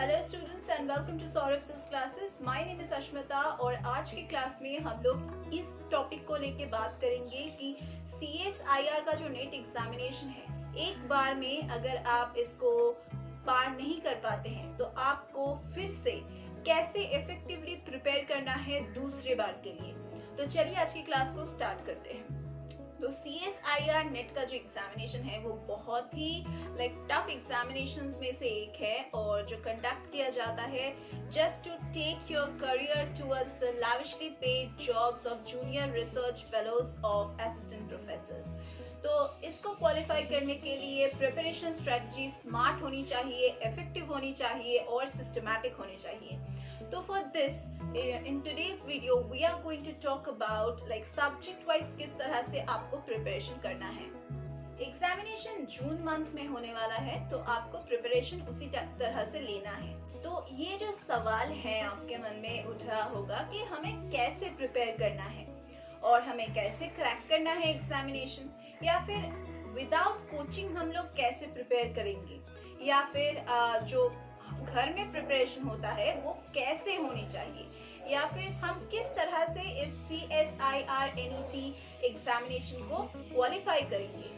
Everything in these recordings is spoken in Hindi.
Hello students and welcome to Saurabh classes. My name is Ashmita और आज की क्लास में हम लोग इस टॉपिक को लेके बात करेंगे कि CSIR का जो नेट एग्जामिनेशन है, एक बार में अगर आप इसको पार नहीं कर पाते हैं तो आपको फिर से कैसे इफेक्टिवली प्रिपेयर करना है दूसरे बार के लिए। तो चलिए आज की क्लास को स्टार्ट करते हैं। तो CSIR नेट का जो एग्जामिनेशन है वो बहुत ही टफ एग्जामिनेशंस में से एक है और जो कंडक्ट किया जाता है just to take your career towards the lavishly paid jobs of junior research fellows of assistant professors. तो इसको क्वालिफाई करने के लिए प्रिपरेशन स्ट्रेटजी स्मार्ट होनी चाहिए, इफेक्टिव होनी चाहिए और सिस्टमैटिक होनी चाहिए। तो for this in today's video we are going to talk about subject wise किस तरह से आपको प्रिपरेशन करना है। एग्जामिनेशन जून मंथ में होने वाला है तो आपको प्रिपरेशन उसी तरह से लेना है। तो ये जो सवाल है आपके मन में उठ रहा होगा कि हमें कैसे प्रिपेयर करना है और हमें कैसे क्रैक करना है एग्जामिनेशन, या फिर विदाउट कोचिंग हम लोग कैसे प्रिपेयर करेंगे, या फिर जो घर में प्रिपरेशन होता है वो कैसे होनी चाहिए, या फिर हम किस तरह से इस CSIR NET एग्जामिनेशन को क्वालिफाई करेंगे।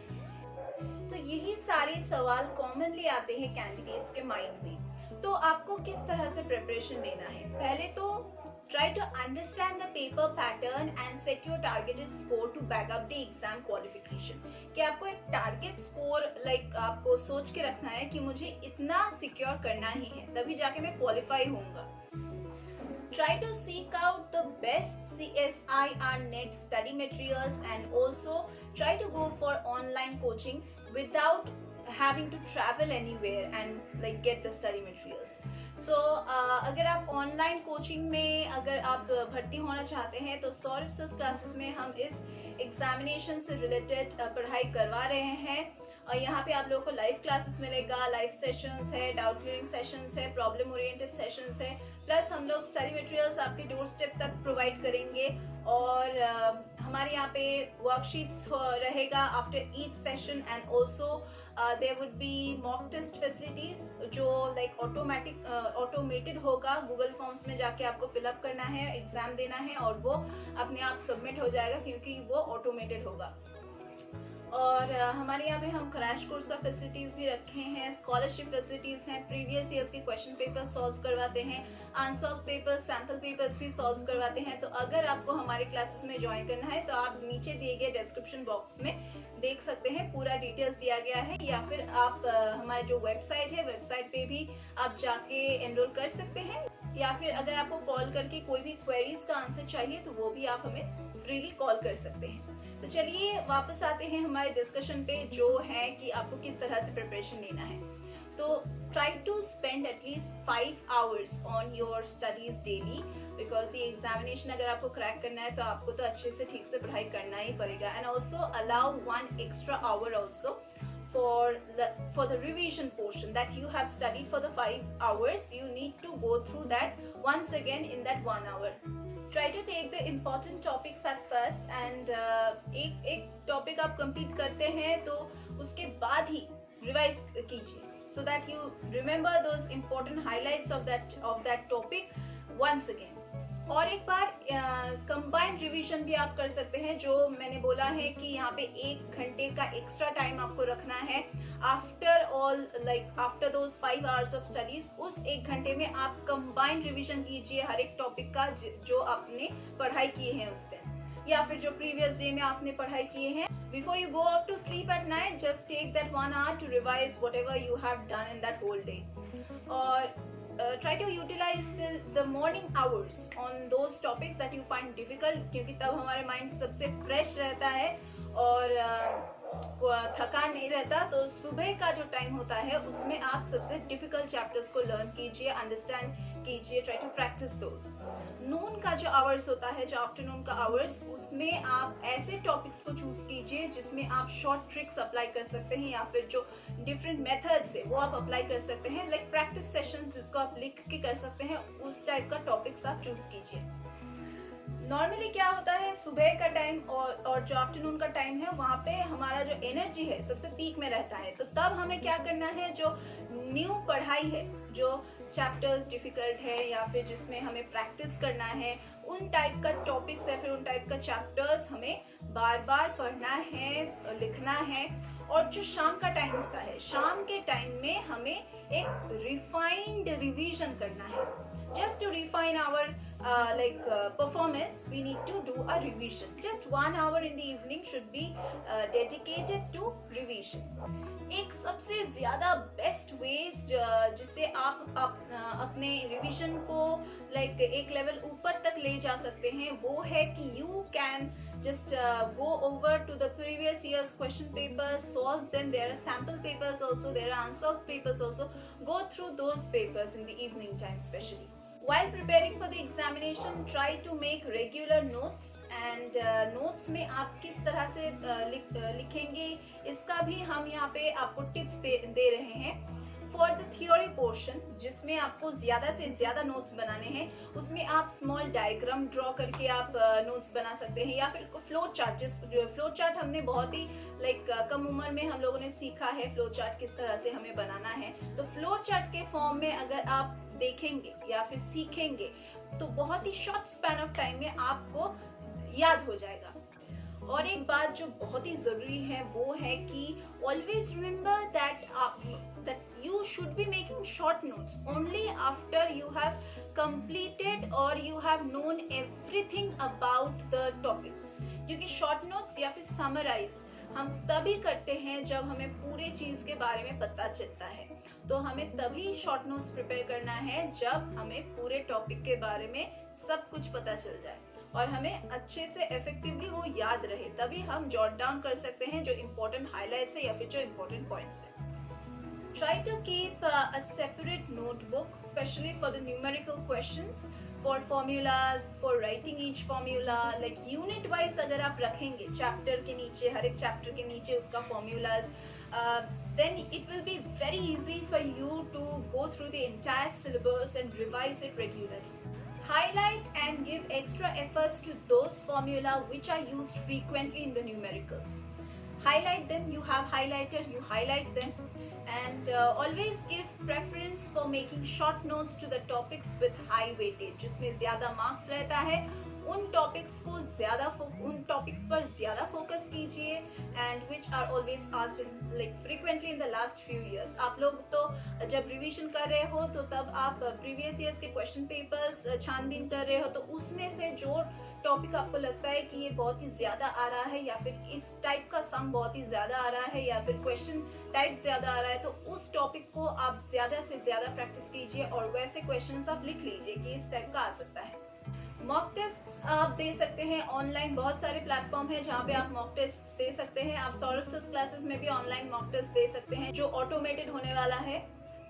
तो यही सारे सवाल कॉमनली आते हैं कैंडिडेट्स के माइंड में। तो आपको किस तरह से प्रिपरेशन लेना है, पहले तो try to understand the paper pattern and set your targeted score to back up the exam qualification। कि आपको एक टारगेट स्कोर आपको सोच के रखना है कि मुझे इतना सिक्योर करना ही है तभी जाके मैं क्वालिफाई होऊंगा। Try to seek out the best CSIR net study materials and also try to go for online coaching without having to travel anywhere and get the study materials। So अगर आप ऑनलाइन कोचिंग में अगर आप भर्ती होना चाहते हैं तो सौरभ सर क्लासेस में हम इस एग्जामिनेशन से रिलेटेड पढ़ाई करवा रहे हैं। यहाँ पे आप लोगों को लाइव क्लासेस मिलेगा, लाइव सेशंस है, डाउट क्लियरिंग सेशंस है, प्रॉब्लम ओरिएंटेड सेशंस है, प्लस हम लोग स्टडी मटेरियल्स आपके डोर स्टेप तक प्रोवाइड करेंगे। और हमारे यहाँ पे वर्कशीट्स रहेगा after each session and also there would be mock test facilities जो ऑटोमेटेड होगा। गूगल फॉर्म्स में जाके आपको फिलअप करना है, एग्जाम देना है और वो अपने आप सबमिट हो जाएगा क्योंकि वो ऑटोमेटेड होगा। और हमारे यहाँ पे हम क्रैश कोर्स का फैसिलिटीज भी रखे हैं, स्कॉलरशिप फैसिलिटीज हैं, प्रीवियस ईयर्स के क्वेश्चन पेपर सॉल्व करवाते हैं, अनसॉल्व पेपर्स, सैम्पल पेपर्स भी सॉल्व करवाते हैं। तो अगर आपको हमारे क्लासेस में ज्वाइन करना है तो आप नीचे दिए गए डिस्क्रिप्शन बॉक्स में देख सकते हैं, पूरा डिटेल्स दिया गया है, या फिर आप हमारे जो वेबसाइट है वेबसाइट पे भी आप जाके एनरोल कर सकते हैं, या फिर अगर आपको कॉल करके कोई भी क्वेरीज का आंसर चाहिए तो वो भी आप हमें फ्रीली कॉल कर सकते हैं। तो चलिए वापस आते हैं हमारे डिस्कशन पे, जो है कि आपको किस तरह से प्रिपरेशन लेना है। तो try to spend at least 5 hours on your studies daily, because ये एग्जामिनेशन अगर आपको क्रैक करना है तो आपको तो अच्छे से ठीक से पढ़ाई करना ही पड़ेगा। And also allow 1 extra hour also for the revision portion that you have studied for the 5 hours. You need to go through that once again in that 1 hour. Try to take the important topics at first and एक टॉपिक आप कंप्लीट करते हैं तो उसके बाद ही रिवाइज कीजिए, so that you remember those important highlights of that topic once again। और एक बार कंबाइंड रिवीजन भी आप कर सकते हैं, जो मैंने बोला है कि यहाँ पे 1 घंटे का एक्स्ट्रा टाइम आपको रखना है after those 5 hours of studies. उस 1 घंटे में आप कंबाइंड रिवीजन कीजिए हर एक टॉपिक का जो आपने पढ़ाई किए हैं उस दिन, या फिर जो प्रीवियस डे में आपने पढ़ाई किए हैं। Before you go off to sleep at night, just take that 1 hour to revise whatever you have done in that whole day। और try to utilize the morning hours on those topics that you find difficult, क्योंकि तब हमारे माइंड सबसे फ्रेश रहता है और थकान नहीं रहता। तो सुबह का जो टाइम होता है उसमें आप सबसे डिफिकल्ट चैप्टर्स को लर्न कीजिए, अंडरस्टैंड कीजिए, ट्राई टू प्रैक्टिस दोस। नून का जो आवर्स होता है, जो आफ्टरनून का आवर्स, उसमें आप ऐसे टॉपिक्स को चूज कीजिए जिसमें आप शॉर्ट ट्रिक्स अप्लाई कर सकते हैं, या फिर जो डिफरेंट मेथड्स है वो आप अप्लाई कर सकते हैं, लाइक प्रैक्टिस सेशंस जिसको आप लिख के कर सकते हैं, उस टाइप का टॉपिक्स आप चूज कीजिए। नॉर्मली क्या होता है, सुबह का टाइम और जो आफ्टरनून का टाइम है वहाँ पे हमारा जो एनर्जी है सबसे पीक में रहता है। तो तब हमें क्या करना है, जो न्यू पढ़ाई है, जो चैप्टर्स डिफिकल्ट है या फिर जिसमें हमें प्रैक्टिस करना है, उन टाइप का टॉपिक्स या फिर उन टाइप का चैप्टर्स हमें बार बार पढ़ना है, लिखना है। और जो शाम का टाइम होता है, शाम के टाइम में हमें एक रिफाइंड रिवीजन करना है। Just to refine our performance, we need to do a revision. Just 1 hour in the evening should be dedicated to revision. एक सबसे ज्यादा बेस्ट वे जिससे आप अपने रिवीजन को एक लेवल ऊपर तक ले जा सकते हैं, वो है कि you can just go over to the previous year's question papers, solve them. There are sample papers also, there are unsolved papers also. Go through those papers in the evening time especially. While preparing for the examination, try to make regular notes and notes में आप किस तरह से लिखेंगे, इसका भी हम यहाँ पे आपको टिप्स दे रहे हैं। फॉर द थियोरी पोर्शन, जिसमें आपको ज़्यादा से ज़्यादा नोट्स बनाने हैं, उसमें आप स्मॉल डायग्राम ड्रॉ करके आप नोट्स बना सकते हैं, या फिर फ्लो चार्ट। जो फ्लो चार्ट हमने बहुत ही कम उम्र में हम लोगों ने सीखा है फ्लो चार्ट किस तरह से हमें बनाना है। तो फ्लो चार्ट के फॉर्म में अगर आप देखेंगे या फिर सीखेंगे तो बहुत ही शॉर्ट स्पैन ऑफ टाइम में आपको याद हो जाएगा। और एक बात जो बहुत ही जरूरी है वो है कि always remember that you should be making short notes only after you have completed और you have known everything about the topic. क्योंकि शॉर्ट नोट्स या फिर समराइज हम तभी करते हैं जब हमें पूरे चीज के बारे में पता चलता है। तो हमें तभी शॉर्ट नोट्स प्रिपेयर करना है जब हमें पूरे टॉपिक के बारे में सब कुछ पता चल जाए और हमें अच्छे से इफेक्टिवली वो याद रहे, तभी हम जॉट डाउन कर सकते हैं जो इम्पोर्टेंट हाईलाइट्स है या फिर जो इम्पोर्टेंट पॉइंट्स है। Try to keep a separate notebook, especially for the numerical questions, for formulas, for writing each formula. Like unit wise अगर आप रखेंगे चैप्टर के नीचे, हर एक चैप्टर के नीचे उसका formulas, then it will be very easy for you to go through the entire syllabus and revise it regularly. Highlight and give extra efforts to those formula which are used frequently in the numericals. Highlight them, you have highlighted, you highlight them. And always give preference for making short notes to the topics with high weightage, जिसमें ज़्यादा मार्क्स रहता है। उन टॉपिक्स पर ज़्यादा फोकस कीजिए and which are always asked in frequently in the last few years. आप लोग तो जब रिवीजन कर रहे हो तो तब आप प्रीवियस ईयर्स के क्वेश्चन पेपर्स छानबीन कर रहे हो, तो उसमें से जो टॉपिक आपको लगता है कि ये बहुत ही ज्यादा आ रहा है या फिर इस टाइप का सम बहुत ही ज्यादा आ रहा है या फिर क्वेश्चन टाइप ज्यादा आ रहा है, तो उस टॉपिक को आप ज्यादा से ज्यादा प्रैक्टिस कीजिए और वैसे क्वेश्चंस आप लिख लीजिए कि इस टाइप का आ सकता है। मॉक टेस्ट आप दे सकते हैं ऑनलाइन, बहुत सारे प्लेटफॉर्म है जहाँ पे आप मॉक टेस्ट दे सकते हैं। आप सौरभ सर क्लासेस में भी ऑनलाइन मॉक टेस्ट दे सकते हैं जो ऑटोमेटेड होने वाला है।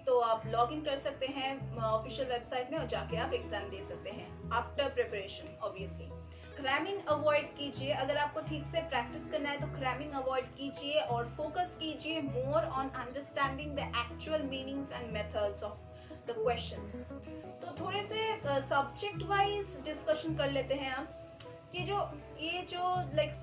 तो आप लॉग इन कर सकते हैं ऑफिशियल वेबसाइट में और जाके आप एग्जाम दे सकते हैं after preparation. Obviously cramming avoid कीजिए, अगर आपको ठीक से प्रैक्टिस करना है तो क्रैमिंग अवॉइड कीजिए और फोकस कीजिए more on understanding the actual meanings and methods of the questions. तो थोड़े से सब्जेक्ट वाइज डिस्कशन कर लेते हैं हम कि ये जो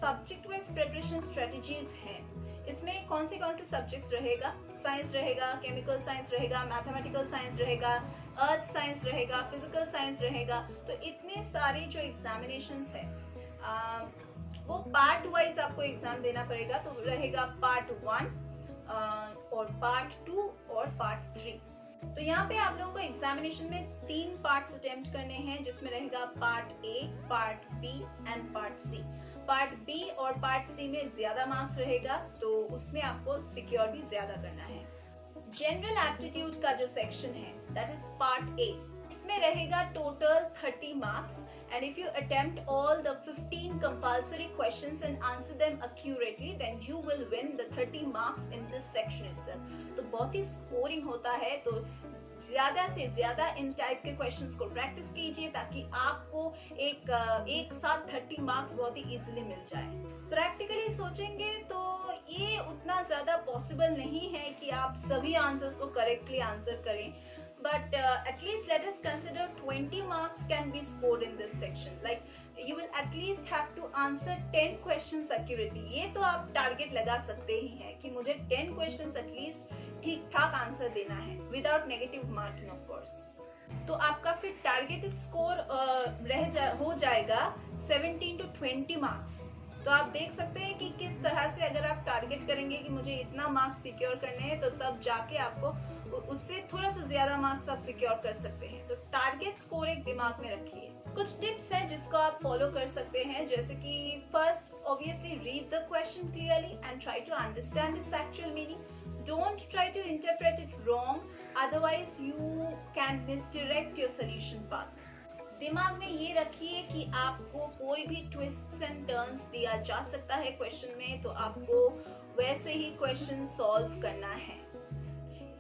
सब्जेक्ट वाइज प्रिपरेशन स्ट्रेटजीज हैं, इसमें कौन से सब्जेक्ट्स रहेगा। साइंस रहेगा, केमिकल साइंस रहेगा, मैथमेटिकल साइंस रहेगा, अर्थ साइंस रहेगा, फिजिकल साइंस रहेगा। तो इतने सारे जो एग्जामिनेशंस हैं वो पार्ट वाइज आपको एग्जाम देना पड़ेगा। तो रहेगा पार्ट 1 और पार्ट 2 और पार्ट 3। तो यहाँ पे आप लोगों को एग्जामिनेशन में 3 पार्ट्स अटेम्प्ट करने हैं, जिसमें रहेगा part A, part B and part C. Part B और पार्ट सी में ज्यादा मार्क्स रहेगा तो उसमें आपको सिक्योर भी ज्यादा करना है। जनरल एप्टीट्यूड का जो सेक्शन है दैट इज पार्ट ए, इसमें रहेगा total 30 marks and if you attempt all the 15 compulsory questions and answer them accurately then you will win the 30 marks in this section itself। तो बहुत ही स्कोरिंग होता है, तो ज्यादा से ज्यादा इन टाइप के क्वेश्चंस को प्रैक्टिस कीजिए ताकि आपको एक साथ 30 मार्क्स बहुत ही इजीली मिल जाए। प्रैक्टिकली सोचेंगे तो ये उतना ज्यादा पॉसिबल नहीं है कि आप सभी आंसर्स को करेक्टली आंसर करें, but at least let us consider 20 marks can be scored in this section. Like you will at least have to answer 10 questions accurately। ये तो आप टारगेट लगा सकते ही हैं कि मुझे 10 questions at least ठीक ठाक आंसर देना है without negative marking of course. तो आपका फिर टारगेटेड स्कोर हो जाएगा 17 to 20 मार्क्स। तो आप देख सकते हैं कि किस तरह से अगर आप टारगेट करेंगे कि मुझे इतना मार्क्स सिक्योर करने हैं, तो तब जाके आपको उससे थोड़ा सा ज्यादा मार्क्स आप सिक्योर कर सकते हैं। तो टारगेट स्कोर एक दिमाग में रखिए। कुछ टिप्स हैं जिसको आप फॉलो कर सकते हैं, जैसे कि first, obviously read the question clearly and try to understand its actual meaning. Don't try to interpret it wrong, otherwise you can misdirect your solution path। दिमाग में ये रखिए कि आपको कोई भी ट्विस्ट्स एंड टर्न्स दिया जा सकता है क्वेश्चन में, तो आपको वैसे ही क्वेश्चन सॉल्व करना है।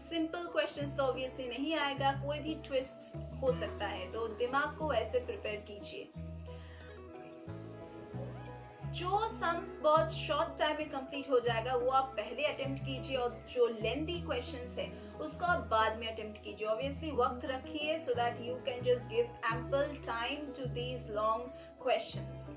सिंपल क्वेश्चंस तो ऑब्वियसली नहीं आएगा, कोई भी ट्विस्ट्स हो सकता है, तो दिमाग को वैसे प्रिपेयर कीजिए। जो सम्स बहुत शॉर्ट टाइम में कंप्लीट हो जाएगा वो आप पहले अटेम्प्ट कीजिए, और जो लेंथी क्वेश्चंस है उसको आप बाद में अटेम्प्ट कीजिए। ऑब्वियसली वक्त रखिए so that you can just give ample time to these long questions.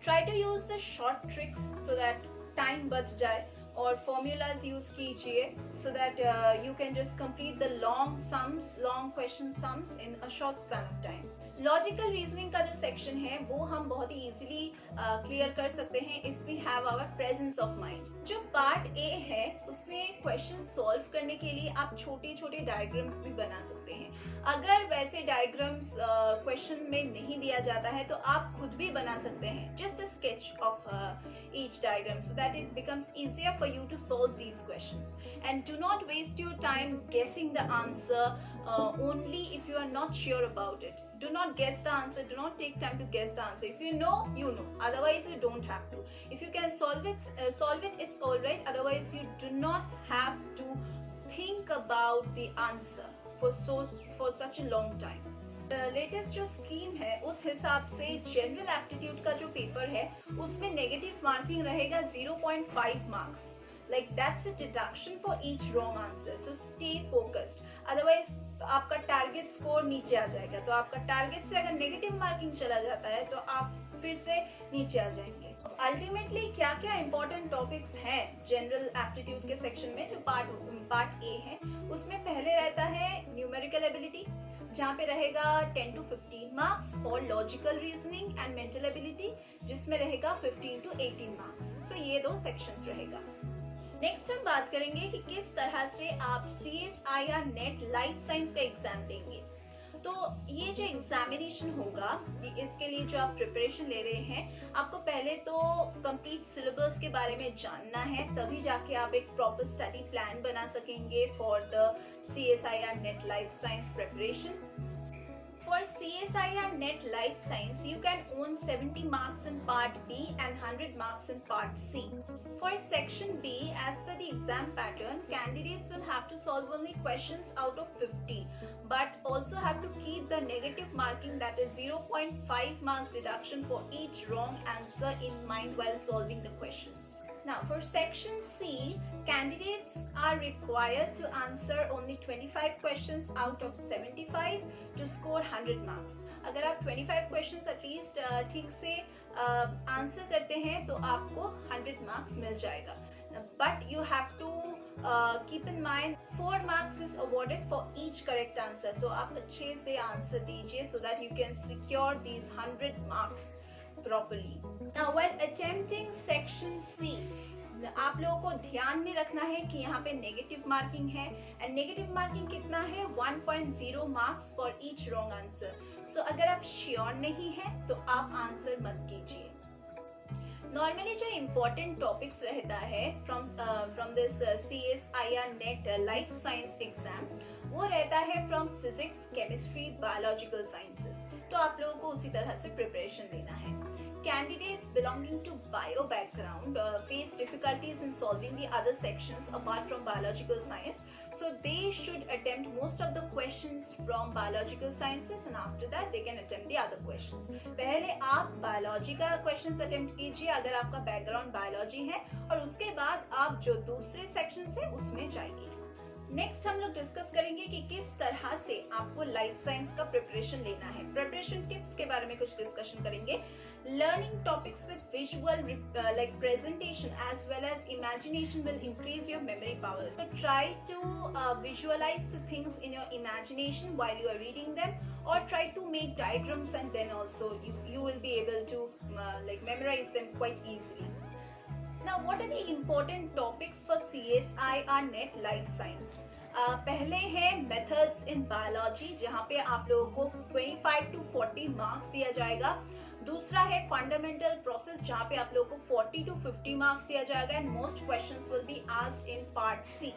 Try to use the short tricks so that time बच जाए, और फॉर्मूलाज यूज कीजिए so that you can just complete the long question sums in a short span of time. Logical reasoning का जो सेक्शन है वो हम बहुत ही इजीली क्लियर कर सकते हैं if we have our presence of mind. जो पार्ट ए है उसमें क्वेश्चन सॉल्व करने के लिए आप छोटे छोटे डायग्राम्स भी बना सकते हैं। अगर वैसे डायग्राम्स क्वेश्चन में नहीं दिया जाता है तो आप खुद भी बना सकते हैं, just a sketch of each diagram so that it becomes easier for you to solve these questions। And do not waste your time guessing the answer only if you are not sure about it। Do not guess the answer, do not take time to guess the answer। If you know, you know, otherwise you don't have to। If you can solve it, it's all right, otherwise you do not have to think about the answer for such a long time। Latest जो स्कीम है उस हिसाब से जनरल एप्टीट्यूड का जो पेपर है उसमें नेगेटिव मार्किंग रहेगा 0.5 marks. Like that's a deduction for each wrong answer, so stay focused, otherwise आपका टारगेट स्कोर नीचे आ जाएगा। तो आपका टारगेट से अगर नेगेटिव मार्किंग चला जाता है तो आप फिर से नीचे आ जाएंगे। अल्टीमेटली क्या क्या इंपॉर्टेंट टॉपिक्स हैं जनरल एप्टीट्यूड के सेक्शन में, जो पार्ट ए है उसमें पहले रहता है न्यूमेरिकल एबिलिटी, जहाँ पे रहेगा 10 to 15 मार्क्स, और logical reasoning and mental ability जिसमें रहेगा 15 to 18 मार्क्स। सो ये दो सेक्शंस रहेगा। नेक्स्ट हम बात करेंगे कि किस तरह से आप CSIR नेट लाइफ साइंस का एग्जाम देंगे। तो ये जो एग्जामिनेशन होगा इसके लिए जो आप प्रिपरेशन ले रहे हैं, आपको पहले तो कंप्लीट सिलेबस के बारे में जानना है, तभी जाके आप एक प्रॉपर स्टडी प्लान बना सकेंगे for the CSIR net life science preparation. For CSIR Net Life Science, you can earn 70 marks in Part B and 100 marks in Part C. For Section B, as per the exam pattern, candidates will have to solve only questions out of 50, but also have to keep the negative marking, that is 0.5 marks deduction for each wrong answer in mind while solving the questions. Now for Section C, candidates are required to answer only 25 questions out of 75 to score 100 marks। अगर आप 25 questions at least ठीक से आंसर करते हैं तो आपको 100 marks मिल जाएगा। But you have to keep in mind 4 marks is awarded for each correct answer। तो आप अच्छे से आंसर दीजिए so that you can secure these 100 marks properly। Now while attempting Section C, आप लोगों को ध्यान में रखना है कि यहाँ पे नेगेटिव मार्किंग है, एंड नेगेटिव मार्किंग कितना है 1.0 marks for each wrong answer. So अगर आप श्योर नहीं है तो आप आंसर मत कीजिए। नॉर्मली जो इम्पोर्टेंट टॉपिक्स रहता है from this CSIR net life science exam, वो रहता है from physics, chemistry, biological sciences. तो आप लोगों को उसी तरह से प्रिपरेशन लेना है। Candidates belonging to bio background face difficulties in solving the other sections apart from biological science, so they should attempt most of the questions from biological sciences and after that they can attempt the other questions। पहले आप बायोलॉजी का क्वेश्चंस अटेम्प्ट कीजिए अगर आपका बैकग्राउंड बायोलॉजी है, और उसके बाद आप जो दूसरे सेक्शन है उसमें जाइए। नेक्स्ट हम लोग डिस्कस करेंगे कि किस तरह से आपको लाइफ साइंस का प्रिपरेशन लेना है। प्रिपरेशन टिप्स के बारे में कुछ डिस्कशन करेंगे। Learning topics with visual like presentation as well as imagination will increase your memory power. So try to visualize the things in your imagination while you are reading them, or try to make diagrams, and then also you will be able to like memorize them quite easily. Now, what are the important topics for CSIR Net Life Science? पहले है मेथड्स इन बायोलॉजी, जहाँ पे आप लोगों को 25 to 40 मार्क्स दिया जाएगा। दूसरा है फंडामेंटल प्रोसेस, जहाँ पे आप लोगों को 40 to 50 मार्क्स दिया जाएगा and most questions will be asked in part C.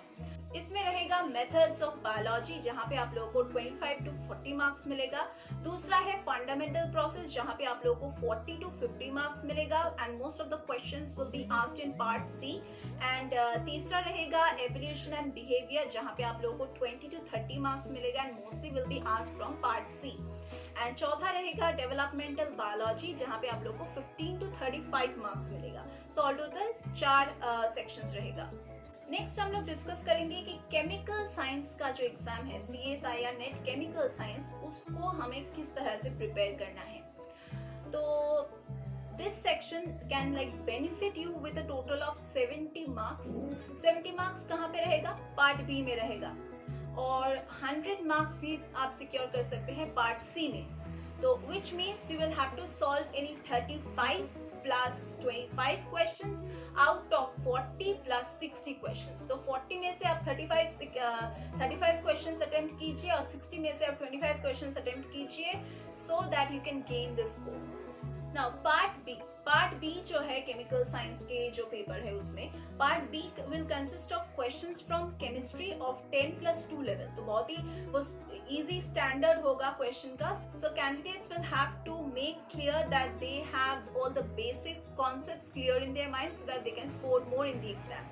इसमें रहेगा मेथड्स ऑफ बायोलॉजी, जहाँ पे आप लोगों को 25 to 40 मार्क्स मिलेगा। दूसरा है फंडामेंटल प्रोसेस, जहाँ पे आप लोगों को 40 to 50 मार्क्स मिलेगा and most of the questions will be asked in part C. And तीसरा रहेगा एवोल्यूशन एंड बिहेवियर, जहाँ पे आप लोगों को 20 to 30 मार्क्स मिलेगा and mostly will be asked from part C. And चौथा रहेगा डेवलपमेंटल बायोलॉजी, जहाँ पे आप लोगों को 15 to 35 मार्क्स मिलेगा। सो ऑल टोटल 4 सेक्शंस रहेगा। नेक्स्ट हम लोग डिस्कस करेंगे कि केमिकल साइंस का जो एग्जाम है CSIR नेट केमिकल साइंस, उसको हमें किस तरह से प्रिपेयर करना है। तो this section can like benefit you with a total of 70 marks. 70 marks कहाँ पे रहेगा? पार्ट बी में रहेगा, और 100 मार्क्स भी आप सिक्योर कर सकते हैं पार्ट सी में। तो which means you will have to solve any 35 plus 25 questions out of 40 plus 60 questions. तो 40 में से आप 35 questions attempt कीजिए और 60 में से आप 25 questions attempt कीजिए, so that you can gain this score. Now part B जो है केमिकल साइंस के जो पेपर है, उसमें part B will consist of questions from chemistry of 10+2 level. तो बहुत ही वो इजी स्टैंडर्ड होगा क्वेश्चन का। So candidates will have to make clear that they have all the basic concepts clear in their mind, so that they can score more in the exam.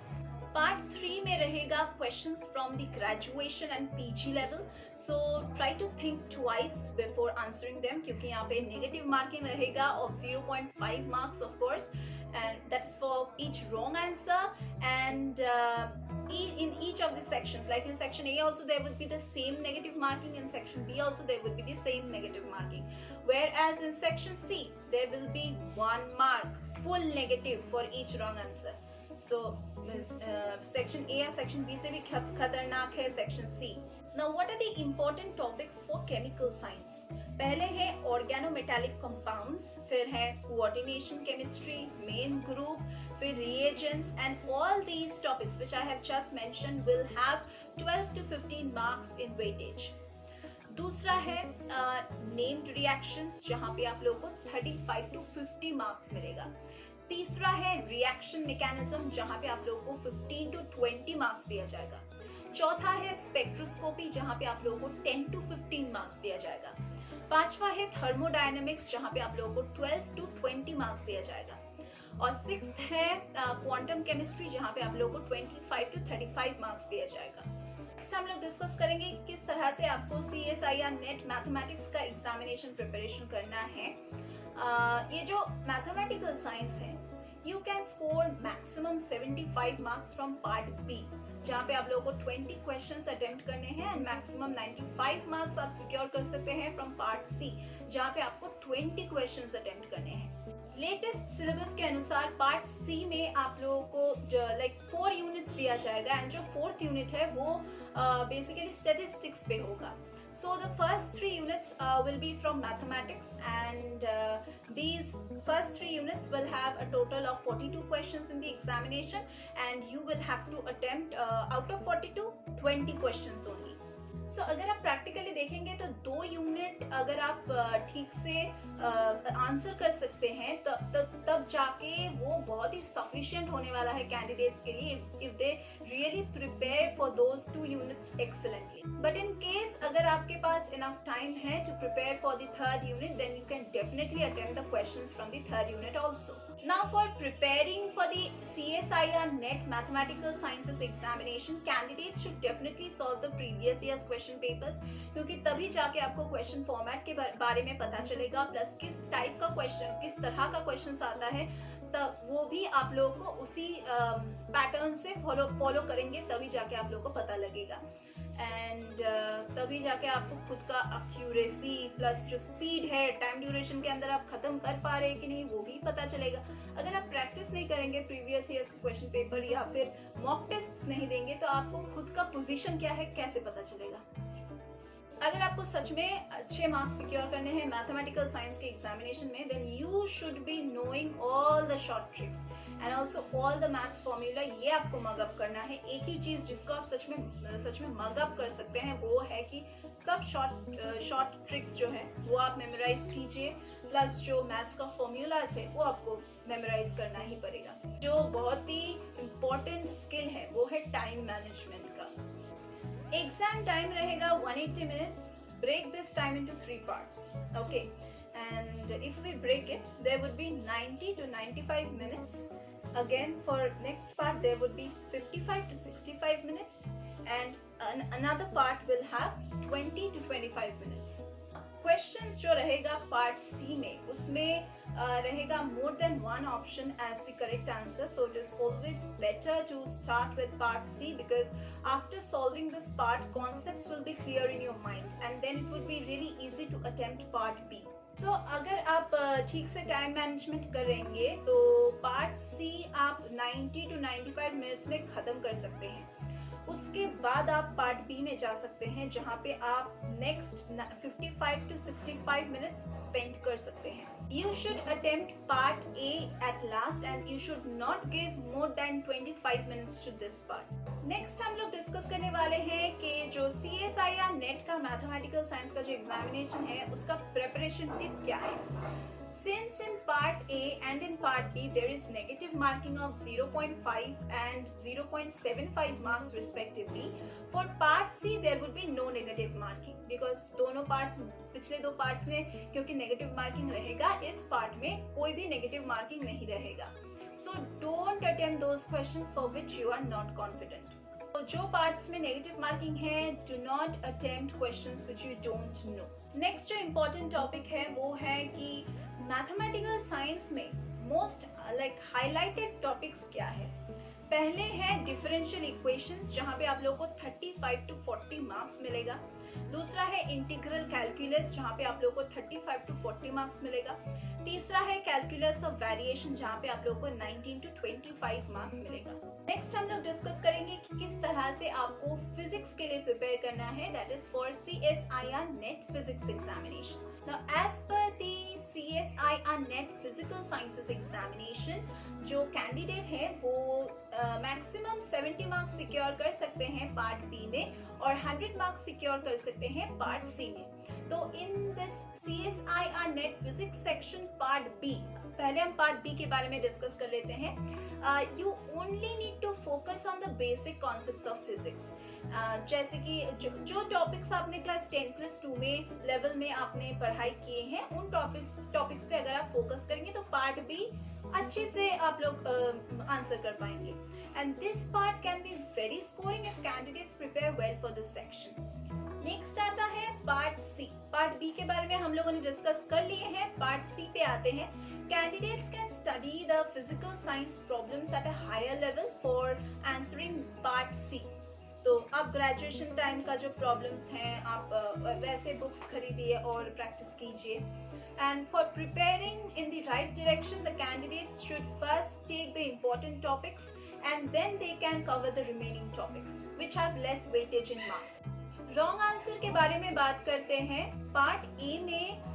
Part 3 में रहेगा questions from the graduation and PG level. So try to think twice before answering them, क्योंकि यहाँ पे नेगेटिव मार्किंग रहेगा of 0.5 marks of course, and that's for each wrong answer. And in each of the sections, like in section A also there would be the same negative marking, in section B also there would be the same negative marking, whereas in section C there will be 1 mark full negative for each wrong answer. So section A या section B से भी खतरनाक है section C. Now what are the important topics for chemical science? पहले है organometallic compounds, फिर है coordination chemistry, main group, फिर reagents, and all these topics which I have just mentioned will have 12 to 15 marks in weightage. दूसरा है named reactions, जहाँ पे आप लोगों को 35 to 50 marks मिलेगा। तीसरा है रिएक्शन मैकेनिज्म, जहां पे आप लोगों को 15 to 20 मार्क्स दिया जाएगा। चौथा है स्पेक्ट्रोस्कोपी, जहां पे आप लोगों को 10 to 15 मार्क्स दिया जाएगा। पांचवा है थर्मोडायनेमिक्स, जहां पे आप लोगों को 12 to 20 मार्क्स दिया जाएगा। और सिक्स्थ है क्वांटम केमिस्ट्री, जहां पे आप लोगों को 25 to 35 मार्क्स दिया जाएगा। नेक्स्ट हम लोग डिस्कस करेंगे कि किस तरह से आपको CSIR नेट मैथमेटिक्स का एग्जामिनेशन प्रिपरेशन करना है। ये जो मैथमेटिकल साइंस है, you can score maximum 75 marks from part B, जहाँ पे आप लोगों को 20 क्वेश्चंस अटेम्प्ट करने हैं, एंड मैक्सिमम 95 मार्क्स आप सिक्योर कर सकते हैं फ्रॉम पार्ट सी, जहाँ पे आपको 20 क्वेश्चंस अटेम्प्ट करने हैं। लेटेस्ट सिलेबस के अनुसार पार्ट सी में आप लोगों को लाइक 4 यूनिट्स दिया जाएगा, एंड जो 4th यूनिट है वो बेसिकली स्टैटिस्टिक्स पे होगा। So the first 3 units will be from mathematics, and these first 3 units will have a total of 42 questions in the examination, and you will have to attempt out of 42 20 questions only. So अगर आप प्रैक्टिकली देखेंगे तो 2 यूनिट अगर आप ठीक से आंसर कर सकते हैं तब जाके वो बहुत ही सफिशिएंट होने वाला है कैंडिडेट्स के लिए, if they really prepare for those 2 units excellently. But in case अगर आपके पास इनफ टाइम है to prepare for the 3rd unit, then you can definitely attempt the questions from the 3rd unit also. Now for preparing for the CSIR NET Mathematical Sciences examination, candidates should definitely solve the previous year's question papers, क्योंकि तभी जाके आपको क्वेश्चन फॉर्मेट के बारे में पता चलेगा, प्लस किस टाइप का क्वेश्चन, किस तरह का क्वेश्चन आता है तब वो भी आप लोगों को उसी पैटर्न से फॉलो करेंगे, तभी जाके आप लोगों को पता लगेगा। एंड तभी जाके आपको खुद का एक्यूरेसी प्लस जो स्पीड है, टाइम ड्यूरेशन के अंदर आप खत्म कर पा रहे हैं कि नहीं, वो भी पता चलेगा। अगर आप प्रैक्टिस नहीं करेंगे प्रीवियस ईयर्स क्वेश्चन पेपर या फिर मॉक टेस्ट नहीं देंगे तो आपको खुद का पोजीशन क्या है कैसे पता चलेगा। अगर आपको सच में अच्छे मार्क्स सिक्योर करने हैं मैथमेटिकल साइंस के एग्जामिनेशन में, then you should be knowing all the short tricks and also all the maths formula. ये आपको मग अप करना है। एक ही चीज जिसको आप सच में मग अप कर सकते हैं वो है कि सब शॉर्ट ट्रिक्स जो है वो आप मेमोराइज कीजिए, प्लस जो मैथ्स का फॉर्मूलाज है वो आपको मेमोराइज करना ही पड़ेगा। जो बहुत ही इम्पोर्टेंट स्किल है वो है टाइम मैनेजमेंट का। एग्जाम टाइम रहेगा 180 minutes. Break this time into 3 parts. Okay, and if we break it, there would be 90 to 95 minutes. Again, for next part there would be 55 to 65 minutes, and another part will have 20 to 25 minutes. Questions जो रहेगा पार्ट सी में, उसमें रहेगा more than one option as the correct answer, so it is always better to start with part C because after solving this part concepts will be clear in your mind and then it would be really easy to attempt part B. So अगर आप ठीक से टाइम मैनेजमेंट करेंगे तो पार्ट सी आप 90 to 95 मिनट्स में खत्म कर सकते हैं। उसके बाद आप पार्ट बी में जा सकते हैं जहां पे आप नेक्स्ट 55 to 65 मिनट्स स्पेंड कर सकते हैं। You should attempt part A at last and you should not give more than 25 minutes to this part. Next हम लोग डिस्कस करने वाले हैं कि जो CSIR नेट का मैथमेटिकल साइंस का जो एग्जामिनेशन है उसका प्रिपरेशन टिप क्या है। Since in part A and in part B there is negative marking of 0.5 and 0.75 marks respectively, for part C there would be no negative marking because दोनों parts, पिछले दो parts में क्योंकि negative marking रहेगा, इस part में कोई भी negative marking नहीं रहेगा। So don't attempt those questions for which you are not confident. तो जो पार्ट्स में नेगेटिव मार्किंग है, do not attempt questions which you don't know. Next जो इम्पोर्टेंट टॉपिक है वो है कि मैथमेटिकल साइंस में मोस्ट हाईलाइटेड टॉपिक्स क्या है। पहले है डिफरेंशियल इक्वेशंस जहां पे आप लोगों को 35 to 40 मार्क्स मिलेगा। दूसरा है इंटीग्रल कैलकुलस जहां पे आप लोगों को 35 to 40 मार्क्स मिलेगा। तीसरा है कैलकुलस ऑफ वेरिएशन जहां पे आप लोगों को 19 to 25 मार्क्स मिलेगा। नेक्स्ट हम लोग डिस्कस करेंगे कि किस तरह से आपको फिजिक्स के लिए प्रिपेयर करना है, that is for CSIR NET physics examination. Now as per the CSIR NET physical sciences examination जो कैंडिडेट है वो मैक्सिमम 70 मार्क्स सिक्योर कर सकते हैं पार्ट बी में और 100 मार्क्स सिक्योर कर सकते हैं पार्ट सी में। तो in this CSIR NET physics section part B, पहले हम पार्ट बी के बारे में डिस्कस कर लेते हैं। You only need to focus on the basic concepts of physics. जैसे कि जो टॉपिक्स आपने क्लास 10+2 में लेवल में आपने पढ़ाई किए हैं, उन टॉपिक्स पे अगर आप फोकस करेंगे तो पार्ट बी अच्छे से आप लोग आंसर कर पाएंगे। And this part can be very scoring if candidates prepare well for this section. Next आता है पार्ट सी। पार्ट बी के बारे में हम लोगों ने डिस्कस कर लिए हैं, पार्ट सी पे आते हैं। Candidates can study the physical science problems at a higher level for answering part C. तो आप ग्रेजुएशन टाइम का जो प्रॉब्लम्स हैं आप वैसे बुक्स खरीदिए और प्रैक्टिस कीजिए। And for preparing in the right direction the candidates should first take the important topics and then they can cover the remaining topics which have less weightage in marks. Wrong answer के बारे में बात करते हैं। पार्ट ए में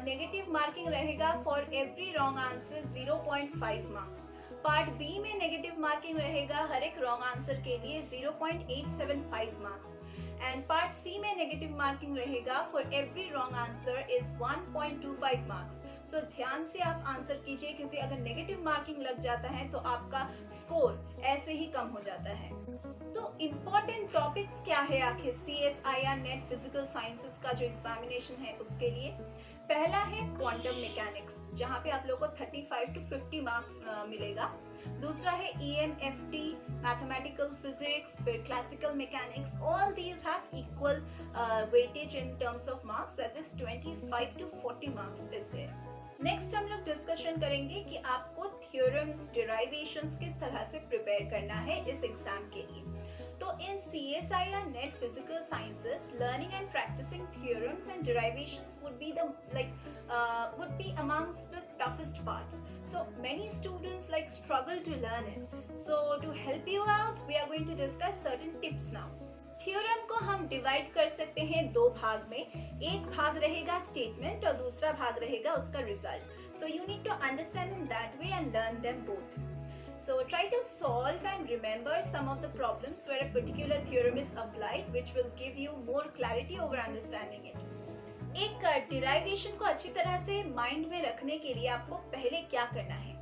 नेगेटिव मार्किंग रहेगा for every wrong answer 0.5 marks. Part B में नेगेटिव मार्किंग रहेगा हर एक रॉन्ग आंसर के लिए 0.875 मार्क्स। एंड पार्ट सी में नेगेटिव मार्किंग रहेगा for every wrong answer is 1.25 marks. So ध्यान से आप आंसर कीजिए क्योंकि अगर नेगेटिव मार्किंग लग जाता है तो आपका स्कोर ऐसे ही कम हो जाता है। तो इम्पोर्टेंट टॉपिक्स क्या है आखिर CSIR नेट फिजिकल साइंसेस का जो एग्जामिनेशन है उसके लिए। पहला है क्वांटम मैकेनिक्स, जहाँ पे आप लोगों को 35 to 50 मार्क्स मिलेगा। दूसरा है EMFT, मैथमेटिकल फिजिक्स, फिर classical mechanics. All these have equal weightage in terms of marks, that is 25 to 40 marks is there. Next हम लोग डिस्कशन करेंगे कि आपको थ्योरम्स, डिराइवेशंस किस तरह से प्रिपेयर करना है इस एग्जाम के लिए। तो in CSIR NET Physical Sciences, learning and practicing theorems and derivations would be amongst the toughest parts. So many students struggle to learn it. So to help you out, we are going to discuss certain tips now. Theorem को हम डिवाइड कर सकते हैं दो भाग में। एक भाग रहेगा स्टेटमेंट और दूसरा भाग रहेगा उसका result. So you need to understand in that way and learn them both. So try to solve and remember some of the problems where a particular theorem is applied, which will give you more clarity over understanding it. एक derivation को अच्छी तरह से माइंड में रखने के लिए आपको पहले क्या करना है?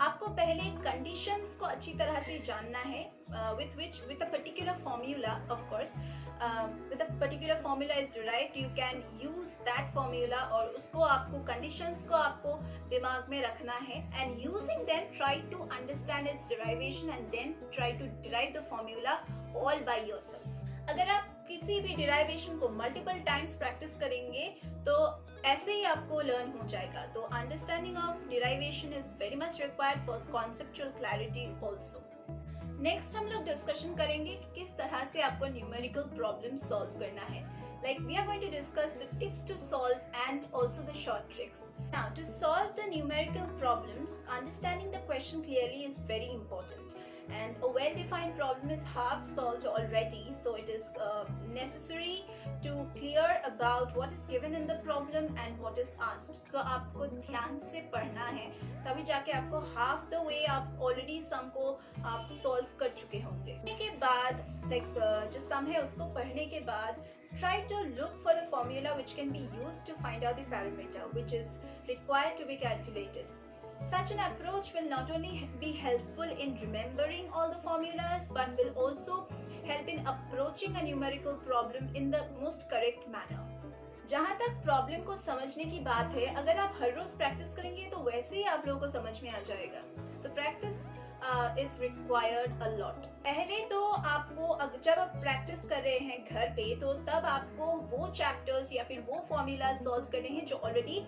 आपको पहले कंडीशंस को अच्छी तरह से जानना है, with a particular formula, of course, with a particular formula is derived, you can use that formula, और उसको आपको कंडीशंस को आपको दिमाग में रखना है, and using them try to understand its derivation and then try to derive the formula all by yourself. अगर आप किसी भी डिराइवेशन को मल्टीपल टाइम्स प्रैक्टिस करेंगे तो ऐसे ही आपको लर्न हो जाएगा। तो understanding of derivation is very much required for conceptual clarity also. Next हम लोग डिस्कशन करेंगे कि किस तरह से आपको न्यूमेरिकल प्रॉब्लम सॉल्व करना है। Like we are going to discuss the tips to solve and also the short tricks. Now, to solve the numerical problems, understanding the question clearly is very important. And a well-defined problem is half solved already, so it is necessary to clear about what is given in the problem and what is asked. So आपको ध्यान से पढ़ना है, तभी जाके आपको half the way आप already sum को आप solve कर चुके होंगे। के बाद जो sum है उसको पढ़ने के बाद try to look for the formula which can be used to find out the parameter which is required to be calculated. Such an approach will not only be helpful in remembering all the formulas but will also help in approaching a numerical problem in the most correct manner. जहाँ तक प्रॉब्लम को समझने की बात है, अगर आप हर रोज प्रैक्टिस करेंगे तो वैसे ही आप लोगों को समझ में आ जाएगा। तो practice is required a lot. पहले तो आपको जब आप प्रैक्टिस कर रहे हैं घर पे, तो तब आपको वो चैप्टर्स या फिर वो फॉर्मूला सॉल्व करने हैं जो ऑलरेडी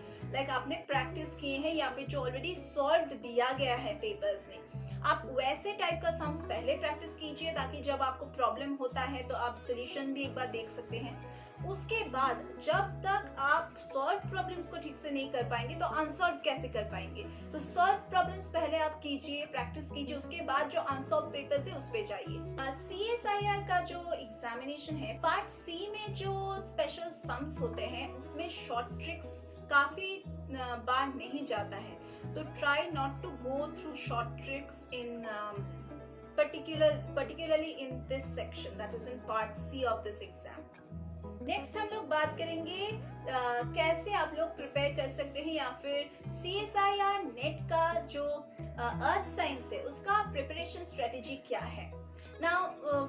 आपने प्रैक्टिस किए हैं या फिर जो ऑलरेडी सॉल्व दिया गया है पेपर्स में। आप वैसे टाइप का सम्स पहले प्रैक्टिस कीजिए ताकि जब आपको प्रॉब्लम होता है तो आप सोल्यूशन भी एक बार देख सकते हैं। उसके बाद जब तक आप सॉल्व प्रॉब्लम्स को ठीक से नहीं कर पाएंगे तो अनसॉल्व कैसे कर पाएंगे? तो सॉल्व प्रॉब्लम्स पहले आप कीजिए, प्रैक्टिस कीजिए, उसके बाद जो अनसॉल्व पेपर्स है उस पे जाइए। CSIR का जो एग्जामिनेशन है, पार्ट सी में जो स्पेशल सम्स होते हैं उसमें शॉर्ट ट्रिक्स काफी बार नहीं जाता है, तो try not to go through short tricks in particularly in this section, that is in part C of this exam. Next हम लोग बात करेंगे कैसे आप लोग प्रिपेयर कर सकते हैं या फिर CSIR नेट का जो अर्थ साइंस है उसका प्रिपरेशन स्ट्रेटेजी क्या है। Now,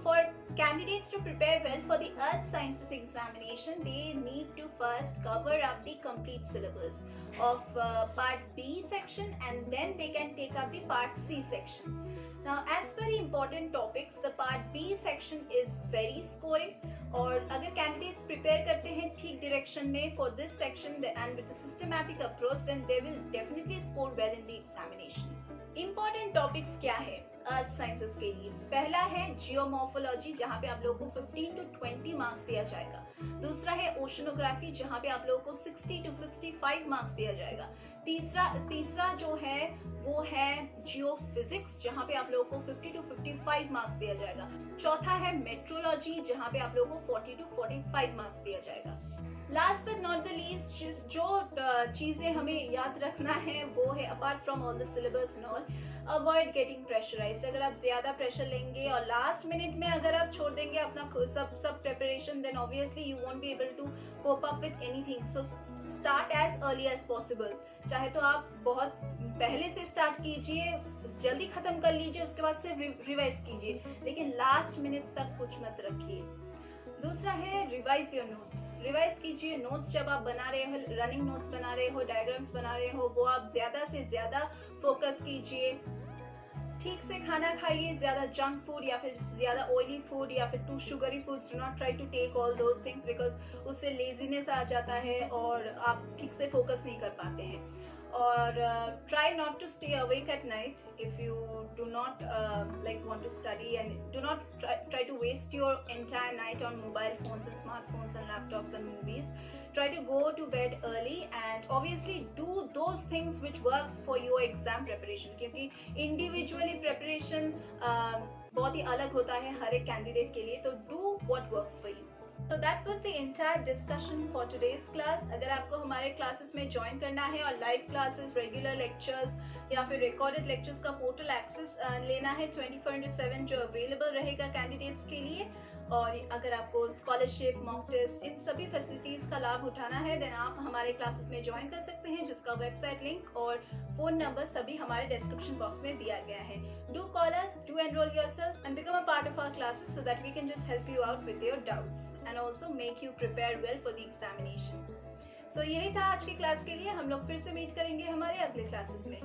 for candidates to prepare well for the earth sciences examination, they need to first cover up the complete syllabus of part B section, and then they can take up the part C section. Now, as per the important topics, the part B section is very scoring. और अगर कैंडिडेट्स प्रिपेयर करते हैं ठीक डायरेक्शन में for this section and with a systematic approach, then they will definitely score well in the examination. Important topics क्या है अर्थ साइंसेस के लिए? पहला है जियोमॉर्फोलॉजी, जहाँ पे आप लोगों को 15 to 20 मार्क्स दिया जाएगा। दूसरा है ओशनोग्राफी, जहाँ पे आप लोगों को 60 to 65 मार्क्स दिया जाएगा। तीसरा जो है वो है जियोफिजिक्स, जहाँ पे आप लोगों को 50 to 55 मार्क्स दिया जाएगा। चौथा है मेट्रोलॉजी, जहाँ पे आप लोगों को 40 to 45 मार्क्स दिया जाएगा। Last but not the least, जो चीज़ें हमें याद रखना है वो है apart from all the syllabus and all, avoid getting pressurised. अगर आप ज़्यादा प्रेशर लेंगे और लास्ट मिनट में अगर आप छोड़ देंगे अपना सब preparation, then obviously you won't be able to cope up with anything. So start as early as possible. चाहे तो आप बहुत पहले से स्टार्ट कीजिए, जल्दी ख़त्म कर लीजिए, उसके बाद से रिवाइज कीजिए, लेकिन लास्ट मिनट तक कुछ मत रखिए। दूसरा है रिवाइज योर नोट्स। रिवाइज कीजिए नोट्स, जब आप बना रहे हो, रनिंग नोट्स बना रहे हो, डायग्राम्स बना रहे हो, वो आप ज़्यादा से ज़्यादा फोकस कीजिए। ठीक से खाना खाइए, ज़्यादा जंक फूड या फिर ज़्यादा ऑयली फूड या फिर too sugary foods, do not try to take all those things because उससे लेजीनेस आ जाता है और आप ठीक से फोकस नहीं कर पाते हैं। और try not to stay awake at night if you do not like want to study, and do not try to waste your entire night on mobile phones and smartphones and laptops and movies. Try to go to bed early and obviously do those things which works for your exam preparation, क्योंकि individually preparation बहुत ही अलग होता है हर एक कैंडिडेट के लिए, तो do what works for you. So that was the entire discussion for today's class. अगर आपको हमारे क्लासेस में ज्वाइन करना है और लाइव क्लासेस, रेगुलर लेक्चर्स या फिर रिकॉर्डेड लेक्चर्स का पोर्टल एक्सेस लेना है 24/7 जो अवेलेबल रहेगा कैंडिडेट्स के लिए, और अगर आपको स्कॉलरशिप, मॉक टेस्ट, इन सभी फैसिलिटीज़ का लाभ उठाना है, देन आप हमारे क्लासेस में ज्वाइन कर सकते हैं, जिसका वेबसाइट लिंक और फ़ोन नंबर सभी हमारे डिस्क्रिप्शन बॉक्स में दिया गया है. Do call us, do enroll yourself and become a part of our classes so that we can just help you out with your doubts and also make you prepare well for the examination. So यही था आज की क्लास के लिए. हम लोग फिर से मीट करेंगे हमारे अगले क्लासेस में.